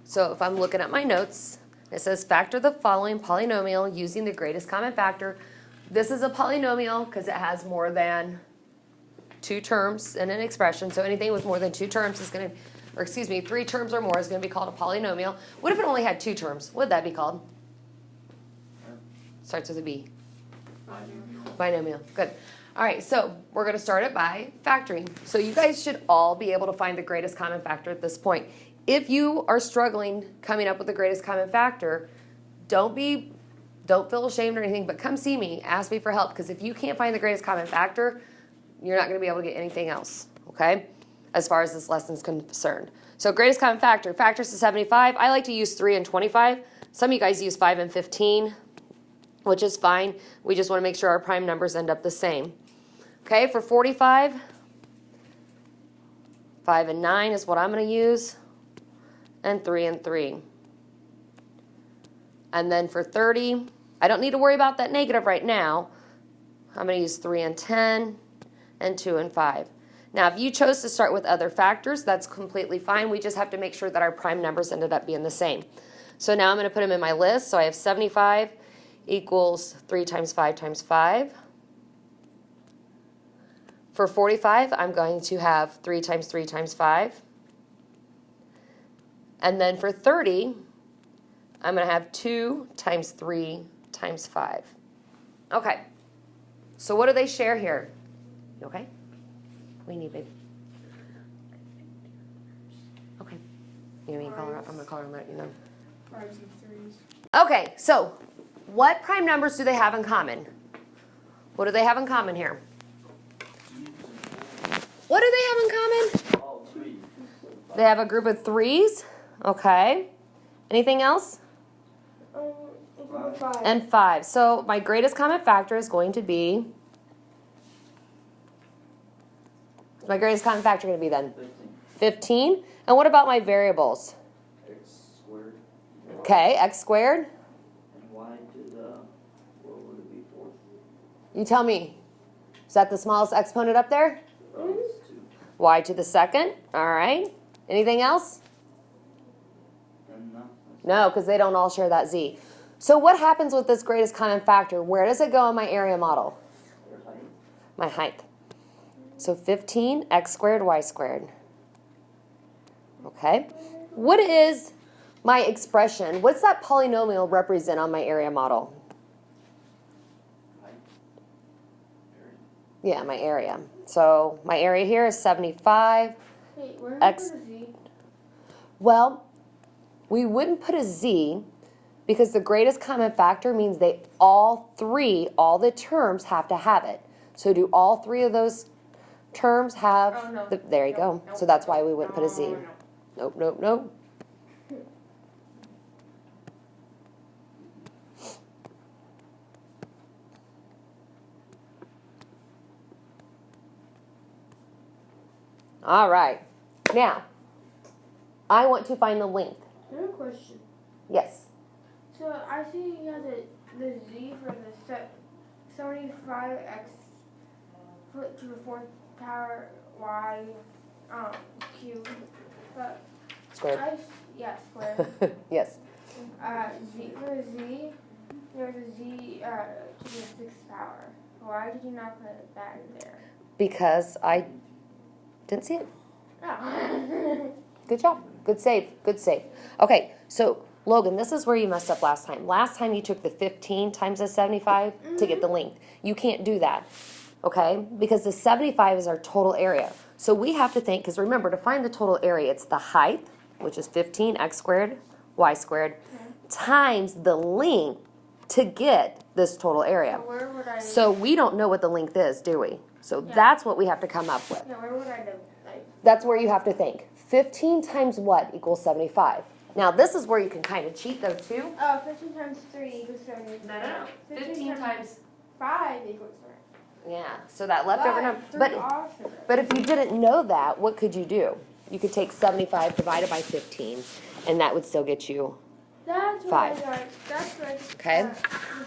So if I'm looking at my notes, it says factor the following polynomial using the greatest common factor. This is a polynomial because it has more than 2 terms in an expression. So anything with more than 2 terms is going to, or excuse me, 3 terms or more is going to be called a polynomial. What if it only had 2 terms? What would that be called? Starts with a B. Binomial. Good. All right, so we're going to start it by factoring. So you guys should all be able to find the greatest common factor at this point. If you are struggling coming up with the greatest common factor, don't feel ashamed or anything, but come see me, ask me for help, because if you can't find the greatest common factor, you're not going to be able to get anything else, okay, as far as this lesson is concerned. So greatest common factor, factors to 75. I like to use 3 and 25. Some of you guys use 5 and 15, which is fine. We just want to make sure our prime numbers end up the same. Okay, for 45, 5 and 9 is what I'm going to use, and 3 and 3. And then for 30, I don't need to worry about that negative right now. I'm going to use 3 and 10, and 2 and 5. Now, if you chose to start with other factors, that's completely fine. We just have to make sure that our prime numbers ended up being the same. So now I'm going to put them in my list. So I have 75 equals 3 times 5 times 5. For 45, I'm going to have 3 times 3 times 5. And then for 30, I'm going to have 2 times 3 times 5. Okay. So what do they share here? You okay? We need baby. Okay. You want me to call her up? I'm going to call her and let you know. 5s and 3s. Okay, so what prime numbers do they have in common? What do they have in common here? What do they have in common? All 3. They have a group of 3s. Okay. Anything else? 5. And 5. So my greatest common factor is going to be, my greatest common factor going to be then? 15. And what about my variables? X squared. Okay, x squared. And y to the, what would it be, 4th? You tell me. Is that the smallest exponent up there? It's 2. Y to the 2nd. All right. Anything else? And No, because they don't all share that z. So what happens with this greatest common factor? Where does it go in my area model? My height. So 15 x squared y squared. Okay. What is my expression? What's that polynomial represent on my area model? Yeah, my area. So my area here is 75. Wait, where X. is the z? Well, we wouldn't put a z because the greatest common factor means they all the terms have to have it. So do all 3 of those terms have, Oh, no. there you go. Nope, So that's why we wouldn't put a z. No. Nope, nope, nope. All right. Now, I want to find the length. I have a question. Yes. So I see you have the z for the 75x put to the 4th power y cubed. But Squared. squared. Yes. Z for the z, there's a z to the 6th power. Why did you not put that in there? Because I didn't see it. Oh. Good job. Good save. Good save. Okay, so Logan, this is where you messed up last time. Last time you took the 15 times the 75 to get the length. You can't do that, okay? Because the 75 is our total area. So we have to think, because remember, to find the total area, it's the height, which is 15 x squared, y squared, times the length to get this total area. Where would I? So we don't know what the length is, do we? So Yeah. that's what we have to come up with. Yeah, where would I do? That's where you have to think. 15 times what equals 75? Now, this is where you can kind of cheat, though, too. 15 times 3 equals 70. No. 15 times 5 equals 3. Yeah, so that leftover number. But But if you didn't know that, what could you do? You could take 75 divided by 15, and that would still get you. that's what 5. I got. That's what. Okay.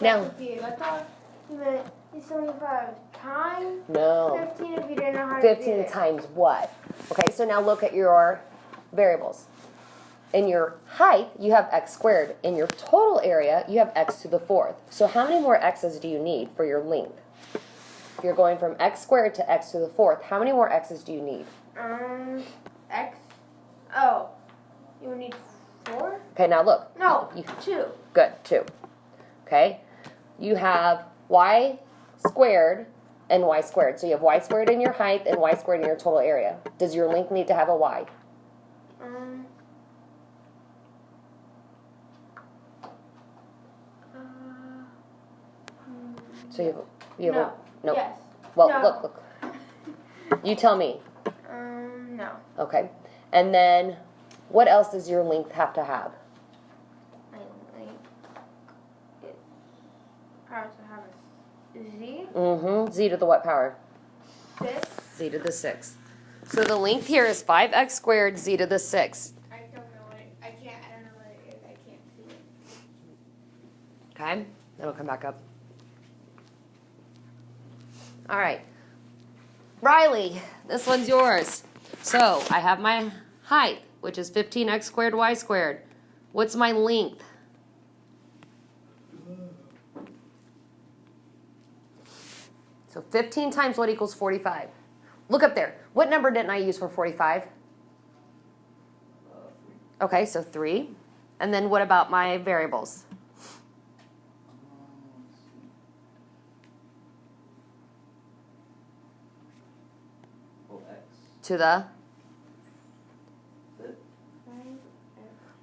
Now- confused. I thought you meant 75 times No. 15 if you didn't know how to do 15 it. times what? Okay, so now look at your variables. in your height, you have x squared. In your total area, you have x to the 4th. So how many more x's do you need for your length? If you're going from x squared to x to the 4th, how many more x's do you need? X. Oh, you need 4? Okay, now look. No, You, 2. good, 2. Okay? You have y squared and y squared. So you have y squared in your height and y squared in your total area. Does your length need to have a y? So you have No. a, nope. Yes. Well, No. look. You tell me. No. Okay. And then what else does your length have to have? I think it has to have a z. Mm-hmm. Z to the what power? 6. Z to the 6th. So the length here is 5x squared z to the 6th. I don't know what it, I don't know what it is. I can't see it. Okay? That'll come back up. All right. Riley, this one's yours. So I have my height, which is 15x squared y squared. What's my length? So 15 times what equals 45? Look up there. What number didn't I use for 45? Okay, so 3. And then what about my variables? To the?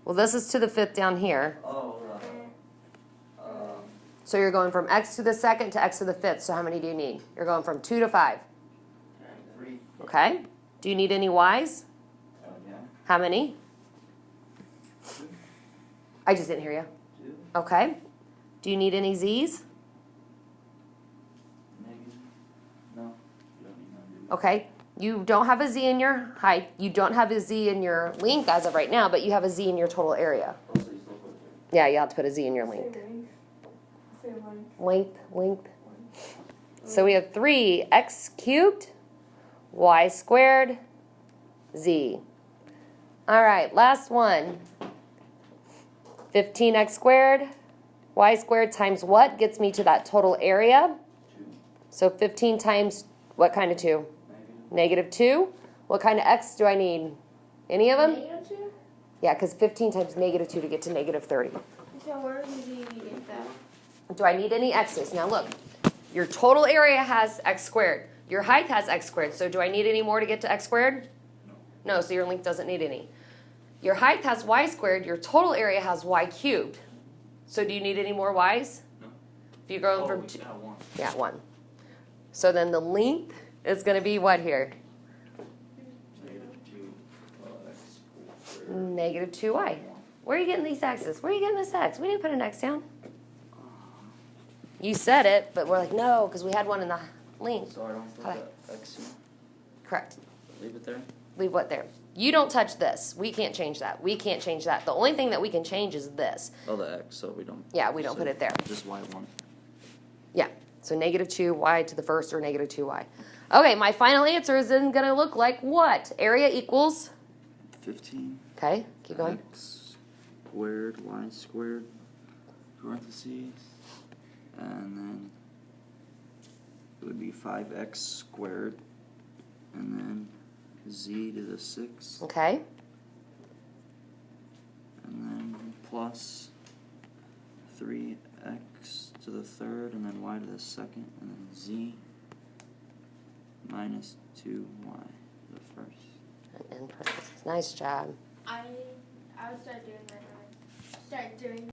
Well, this is to the 5th down here. So you're going from x to the 2nd to x to the 5th. So how many do you need? You're going from 2 to 5. 3. Okay. Do you need any y's? Yeah. How many? I just didn't hear you. 2. Okay. Do you need any z's? Negative. No. You don't need none. Okay. You don't have a z in your height. You don't have a z in your length as of right now, but you have a z in your total area. Oh, so you still put it there. Yeah, you have to put a z in your length. Length. So we have 3x cubed, y squared, z. All right, last one. 15x squared, y squared times what gets me to that total area? 2. So 15 times what kind of 2? Negative. -2. What kind of x do I need? Any of them? -2? Yeah, because 15 times -2 to get to -30. So where does he get that? Do I need any x's? Now look, your total area has x squared. Your height has x squared. So do I need any more to get to x squared? No, so your length doesn't need any. Your height has y squared. Your total area has y cubed. So do you need any more y's? No. If you're going Oh, from yeah, 1. yeah, 1. So then the length is going to be what here? Negative 2. X. -2y. Where are you getting these x's? Where are you getting this x? We didn't put an x down. You said it, but we're like, no, because we had one in the length. So I don't put Okay. the X in. Correct. Leave it there. Leave what there? You don't touch this. We can't change that. We can't change that. The only thing that we can change is this. Oh, the X, so we don't. Yeah, we don't so put it there. Just Y1. Yeah. So -2y to the first or -2y. Okay, my final answer is then going to look like what? Area equals? 15. Okay, keep going. X squared, Y squared, parentheses, and then it would be 5x squared, and then z to the 6th, Okay. and then plus 3x to the 3rd, and then y to the 2nd, and then z minus 2y to the 1st. And parentheses. Nice job. I would start doing that. Start doing